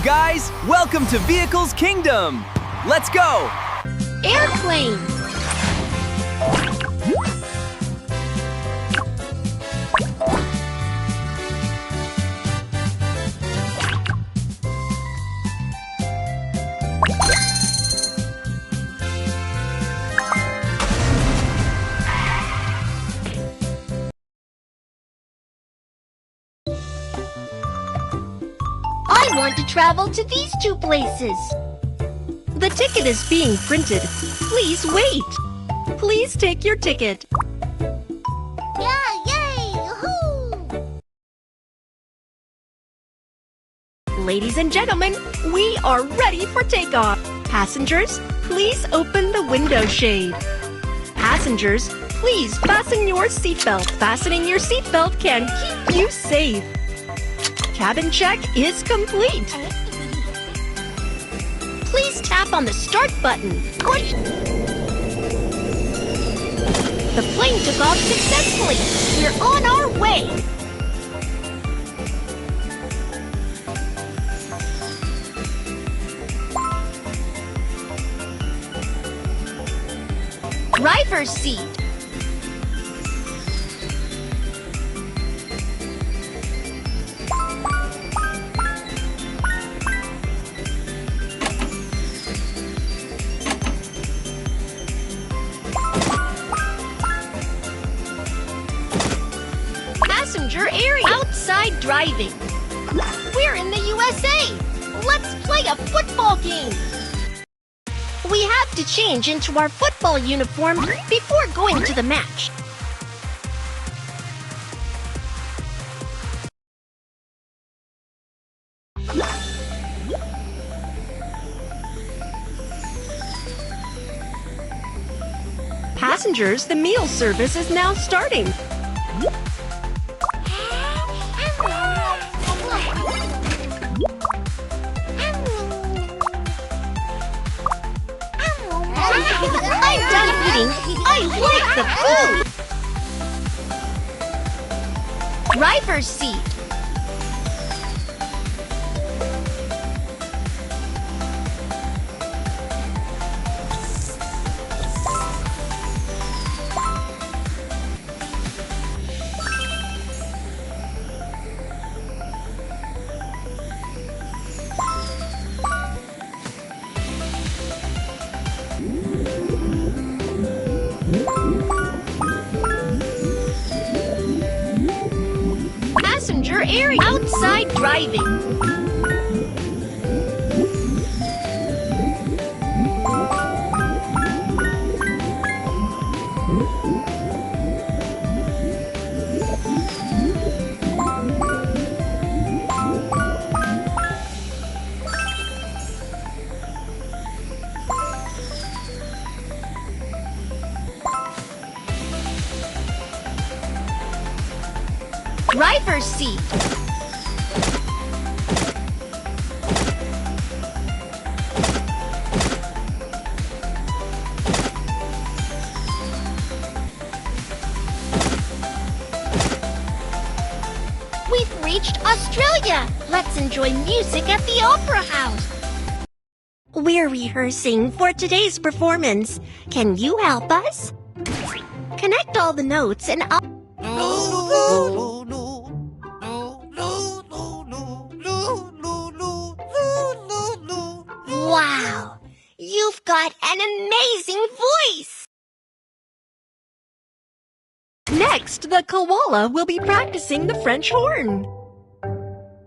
guys! Welcome to Vehicles Kingdom! Let's go! Airplane. I want to travel to these two places. The ticket is being printed. Please wait. Please take your ticket. Yeah, yay! Yahoo! Ladies and gentlemen, we are ready for takeoff. Passengers, please open the window shade. Passengers, please fasten your seatbelt. Fastening your seatbelt can keep you safe. Cabin check is complete. Please tap on the start button. Push. The plane took off successfully. We're on our way. Driver's seat. Passenger area. Outside driving. We're in the USA. Let's play a football game. We have to change into our football uniform before going to the match. Passengers, the meal service is now starting. I'm done eating. I like the food. Driver's seat. Passenger area. Outside driving. Driver's seat. We've reached Australia. Let's enjoy music at the Opera House. We're rehearsing for today's performance. Can you help us? Connect all the notes and I'll... Wow! You've got an amazing voice! Next, the koala will be practicing the French horn.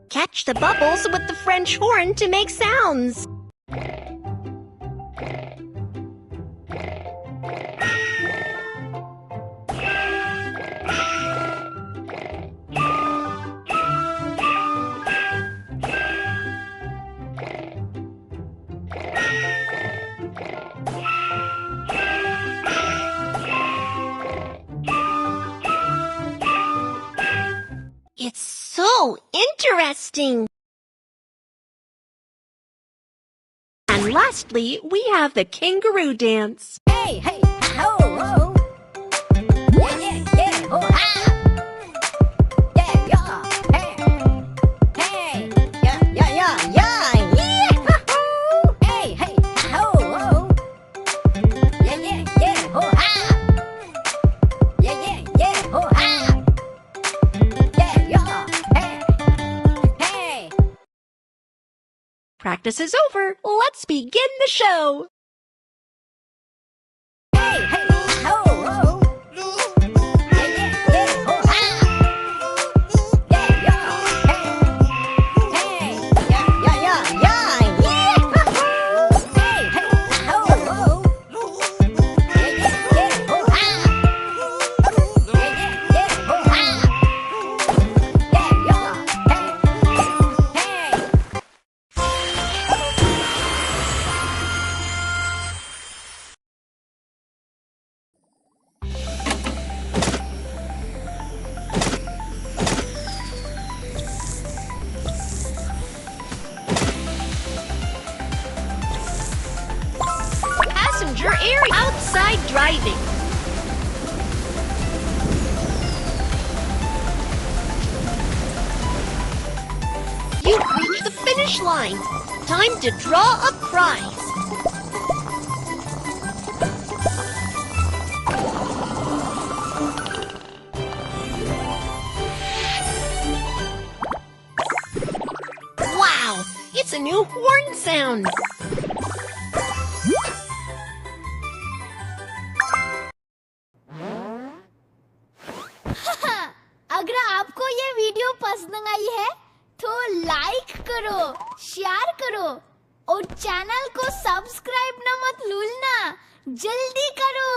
Catch the bubbles with the French horn to make sounds. It's so interesting. And lastly, we have the kangaroo dance. Hey, hey, ho, ho. Yeah, yeah, yeah, ho, ha. Yeah, yeah, hey. Hey, yeah, yeah, yeah, yeah, Practice is over. Let's begin the show. Hey, hey, ho, ho. Yeah, yeah, yeah, ho, ha. Yeah, yeah, hey. Hey, yeah, yeah, yeah, yeah. Yeah. Hey, hey, ho, ho. Yeah, yeah, yeah, ho, ha. Yeah, yeah, yeah, ho, ha. Yeah, yeah, hey, hey. Passenger area. Outside driving. You've reached the finish line. Time to draw a prize. Wow, it's a new horn sound. अगर आपको ये video पसंद आई है तो like करो, share करो और channel को सब्सक्राइब ना मत भूलना, जल्दी करो।